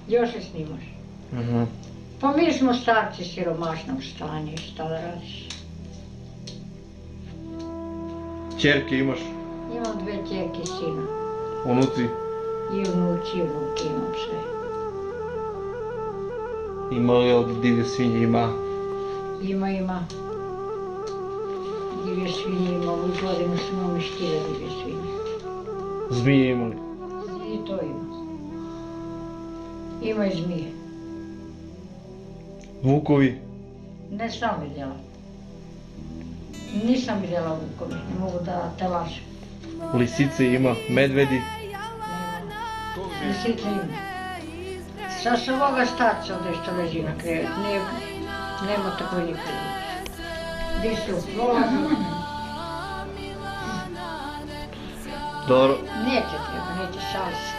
Još je snimaš. Pa mi smo starci siromašnog stanja, šta da radiš? Čerke imaš? Imam 2 ćerke i sina. Unuci? I unuci, i unuke imam sve. Ima li ovdje divlje svinje? Ima? Ima. Divlje svinje ima, ovu godinu smo imali 4 divlje svinje. Zmije ima li? I to ima. Ima i zmije. Vukovi? Ne sam vidjela. Nisam vidjela vukovi, ne mogu da te lažem. Lisice ima? Medvedi? Nema. Lisice ima. Sa svoga starca ovdje što leži na krevet, nema tako nikada. Gdje su prolazi? Dobro. Neće treba, neće šalse.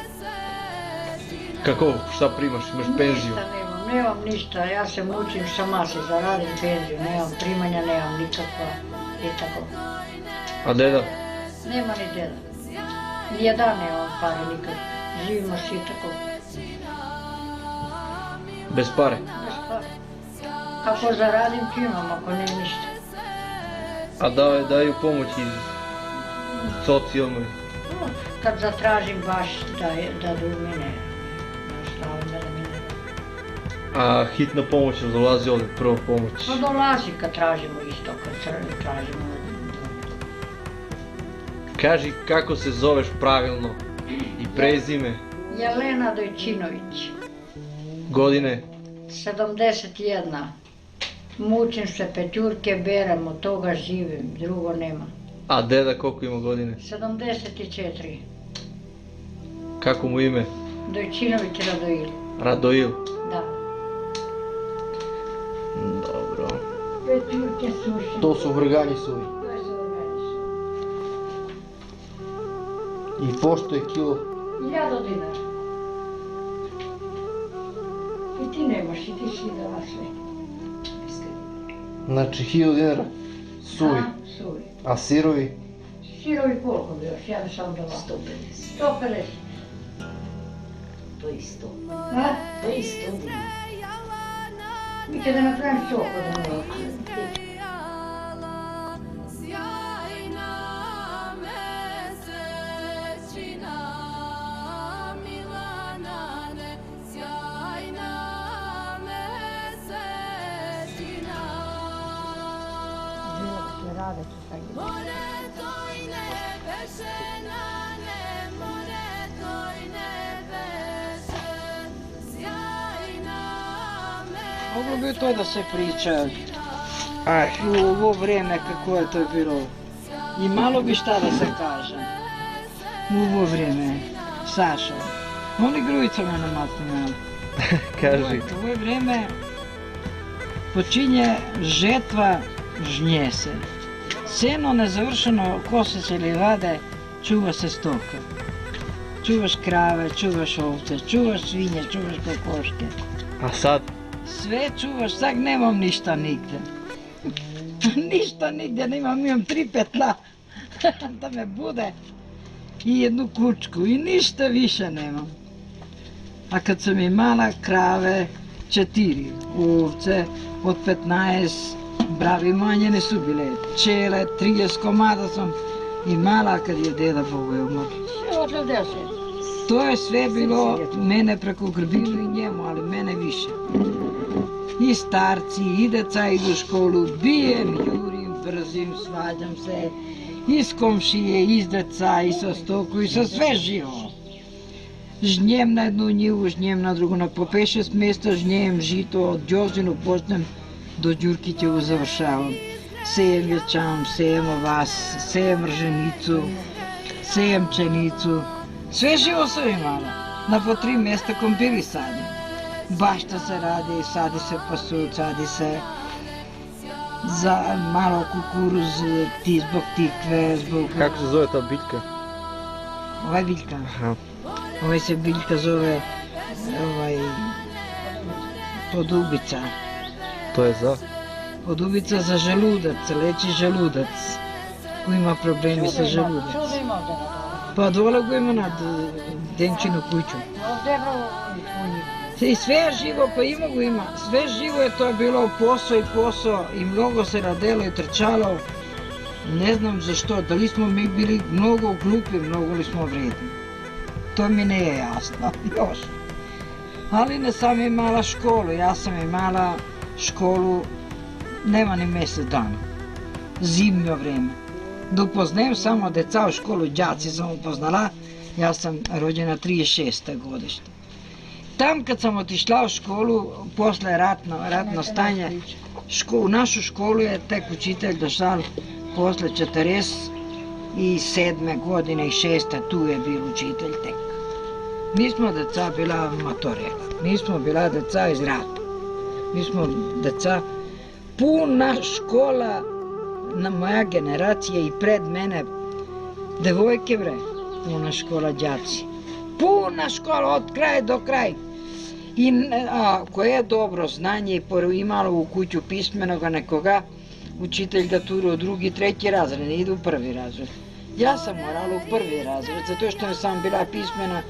Kako? Šta primaš? Imaš penziju? Ništa nemam ništa, ja se mučim sama se zaradim penziju, nemam primanja, nemam nikakva i tako. A deda? Nema ni deda. Nijedan nemam pare nikad, živimo svi tako. Bez pare? Bez pare. Ako zaradim ti imam, ako ne ništa. A daju pomoć iz socijalnoj? Kad zatražim baš da do mene, da mi ne. A hitna pomoć nam dolazi ovdje, prva pomoć? Pa dolazi kad tražimo isto, kad tražimo. Kaži kako se zoveš pravilno i prezime? Jelena Dojčinović. Godine? 71. Mučim se, pećurke berem, od toga živim, drugo nema. A deda koliko ima godine? 74. Kako mu ime? Dojčinović Radoil. Radoil? Da. Dobro. Pećurke sušim. To su vrganji suvi. To je za organizam. I pošto je kilo? 1000 dinara. I ti nemaš, i ti si dala sve. Znači 1000 dinara suvi. Suvi. A sirovi? Sirovi koliko bi još, ja bi sam dala. 150. 150. To je 100. A? To je 100 dinara. Mi kada napravim soko da ne oči. Rade ću sad gdje. Moglo bi to da se priča Aj. u ovo vrijeme kako je to bilo. I malo bi šta da se kaže. U ovo vrijeme, Sašo. Oni grujica me na matinu. Kaži. U ovo vrijeme počinje žetva, žnje se. Seno nezavršeno kose se li vade, čuva se stoka. Čuvaš krave, čuvaš ovce, čuvaš svinje, čuvaš kokoške. A sad? Sve čuvaš, sad nemam ništa nigde. Ništa nigde nemam, imam 3 petla da me bude i jednu kučku i ništa više nemam. A kad sam imala krave, 4, ovce od 15, bravi manje ne su bile, čele, 30 komada sam imala kad je deda Boga umor. Sve od 10. To je sve bilo mene preko grbilo i njemu, ali mene više. I starci, i deca idu u školu, bijem, jurim, brzim, svađam se. Iz komšije, iz deca, i sa stoku, i sa sve živo. Žnjem na jednu njivu, žnjem na drugu, na po 5-6 mjesta žnjem žito, od Đorđinu počnem do Đurkićevu završavam. Sejem ječam, sejem ovas, sejem rženicu, sejem pšenicu. Sve živo sam imala, na po 3 mjesta kompiri sadim. Bašta se radi, sadi se pasulj, sadi se za malo kukuruz, zbog tikve, zbog... Kako se zove ta biljka? Ovaj biljka, Aha. ovaj se biljka zove, podubica. To je za? Podubica za želudac, leči želudac. Ko ima problemi sa želudac. Čudo ima da Pa dole go ima nad Denčinu kuću. Ovdje u njih. I sve živo, pa ima go ima, sve živo je to bilo posao i mnogo se radelo i trčalo. Ne znam zašto, da li smo mi bili mnogo glupi, mnogo li smo vredni. To mi ne je jasno, još. Ali ne sam imala školu, ja sam imala školu, nema ni mjesec dana, zimno vrijeme. Da upoznajem samo deca u školu, đaci sam upoznala, ja sam rođena 36. godište. Tam kad sam otišla u školu, posle ratno stanje, u našu školu je tek učitelj došao posle 47. godine i 6. tu je bil učitelj tek. Mi smo deca bila matorela, mi smo bila deca iz rata, mi smo deca, puna škola, moja generacija i pred mene, devojke bre, puna škola đaci. Puna škola od kraja do kraja. I koje je dobro znanje i imalo u kuću pismenoga nekoga, učitelj ga turo u drugi, treći razred, ne ide u prvi razred. Ja sam morala u prvi razred, zato što sam bila pismena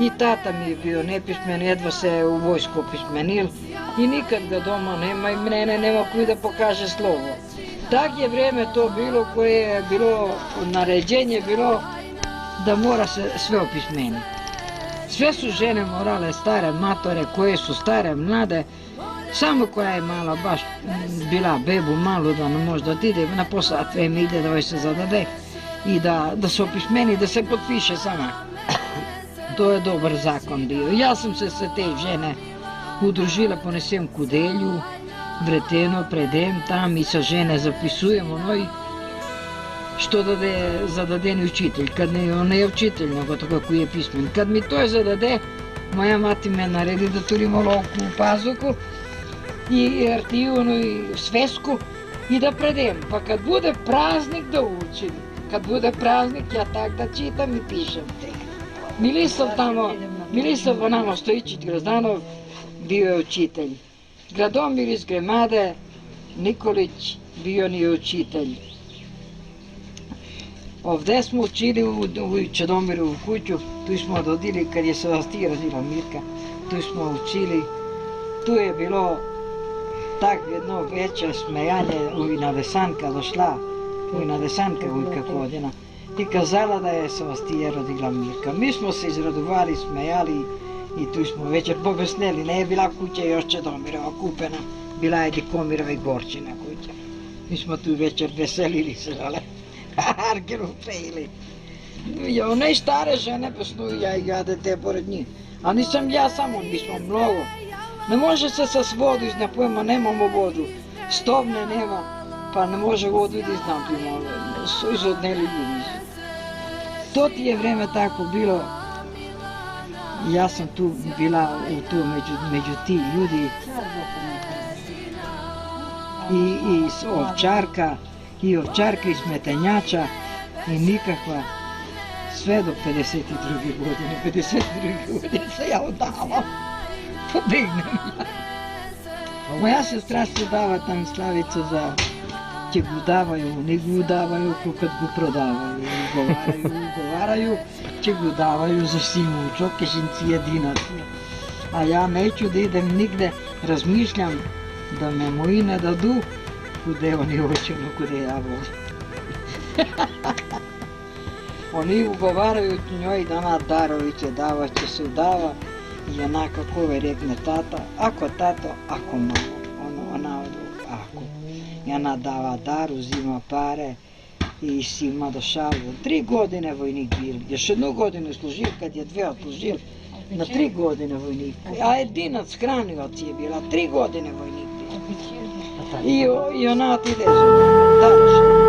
i tata mi je bio nepismen, jedva se u vojsku pismenil i nikad ga doma nema i mene nema koji da pokaže slovo. Tak je vrijeme to bilo koje je bilo, naređenje bilo da mora se sve opismeniti. Sve su žene morale, stare matore, koje su stare, mlade, samo koja je mala, baš bila bebu malu da ne može da ide na posao, a mi ide da joj se zadade i da se opismeni, da se potpiše sama. To je dobar zakon bio. Ja sam se sa te žene udružila, ponesem kudelju, vreteno, predem tam i sa žene zapisujem onoj što dade zadadeni učitelj, kad ne je učitelj, nego to kako je pismen. Kad mi to je zadade, moja mati me naredi da turim olovku u pazuku i artiju i svesku i da predem. Pa kad bude praznik da učim, kad bude praznik ja tak da čitam i pišem tek. Milisav onamo Stojičić Grozdanov bio je učitelj. Gradomir iz Gremade Nikolić bio nije učitelj. Ovdje smo učili u Čedomirovu kuću, tu smo dodili kad je se rodila Mirka, tu smo učili, tu je bilo tak jedno veće smejanje, ujna Desanka došla, ujna Desanka ujka Kodina, i kazala da je se rodila Mirka. Mi smo se izradovali, smejali i tu smo večer pobesneli, ne je bila kuća još Čedomirova kupena, bila je Dikomirova i Gorčina kuća. Mi smo tu večer veselili se, ale Argeru fejili. I one stare žene besnuju, ja i ja dete pored njih. A nisam ja samo, mi smo mnogo. Ne može se sa vodu iz napojma, nemamo vodu. Stovne nema, pa ne može vodu da iznampimo. Su izodneli ljudi. To ti je vreme tako bilo. Ja sam tu bila među ti ljudi. I ovčarka i smetenjača i nikakva, sve do 52. godine. 52. godine se ja udala, pobegnem ja. Moja sestra se dava tam Slavica za če go davaju, ne go davaju, kad go prodavaju, ugovaraju, če go davaju za simučo, kešinci jedinaci. A ja neću da idem nigde, razmišljam da me moji ne dadu, kude oni hoću, no kude ja volim. Oni ugovaraju njoj da ona daroviće, davat će se udava i ona kako rekne tata, ako tato, ako mamo, ona ako. I ona dava dar, uzima pare i si ima došavio. 3 godine vojnik bil, još 1 godinu služil, kad je 2 odslužil, na 3 godine vojnik. A jedinac hranioc je bila, 3 godine vojnik bil. I ona ti ide, dariš.